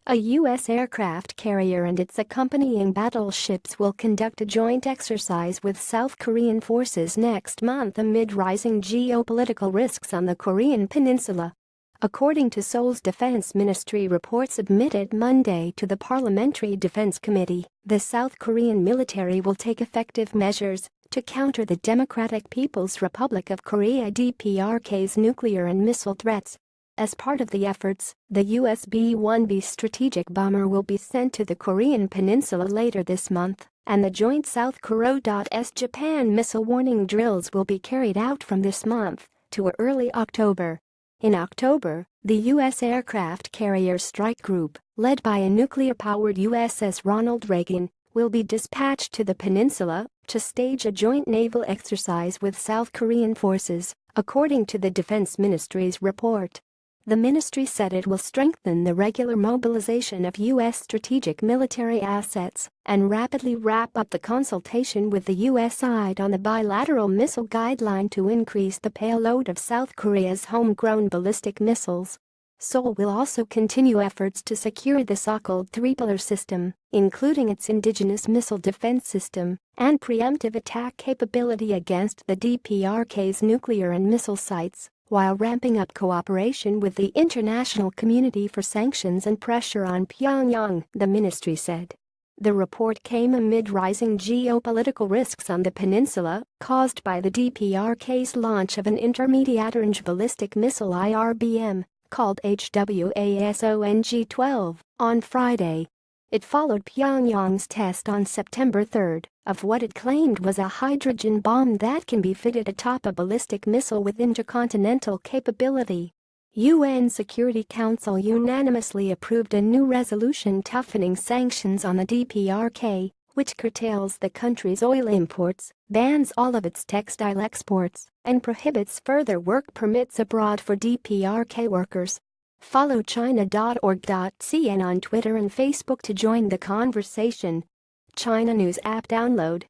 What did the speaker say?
A U.S. aircraft carrier and its accompanying battleships will conduct a joint exercise with South Korean forces next month amid rising geopolitical risks on the Korean peninsula. According to Seoul's Defense Ministry report submitted Monday to the Parliamentary Defense Committee, the South Korean military will take effective measures to counter the Democratic People's Republic of Korea (DPRK's) nuclear and missile threats. As part of the efforts, the US B-1B strategic bomber will be sent to the Korean peninsula later this month, and the joint South Korea.S-Japan missile warning drills will be carried out from this month to early October. In October, the U.S. aircraft carrier strike group, led by a nuclear-powered USS Ronald Reagan, will be dispatched to the peninsula to stage a joint naval exercise with South Korean forces, according to the Defense Ministry's report. The ministry said it will strengthen the regular mobilization of U.S. strategic military assets and rapidly wrap up the consultation with the U.S. side on the bilateral missile guideline to increase the payload of South Korea's homegrown ballistic missiles. Seoul will also continue efforts to secure the so-called three-pillar system, including its indigenous missile defense system and preemptive attack capability against the DPRK's nuclear and missile sites, while ramping up cooperation with the international community for sanctions and pressure on Pyongyang, the ministry said. The report came amid rising geopolitical risks on the peninsula caused by the DPRK's launch of an intermediate-range ballistic missile IRBM, called HWASONG-12, on Friday. It followed Pyongyang's test on September 3 of what it claimed was a hydrogen bomb that can be fitted atop a ballistic missile with intercontinental capability. UN Security Council unanimously approved a new resolution toughening sanctions on the DPRK, which curtails the country's oil imports, bans all of its textile exports, and prohibits further work permits abroad for DPRK workers. Follow China.org.cn on Twitter and Facebook to join the conversation. China News app download.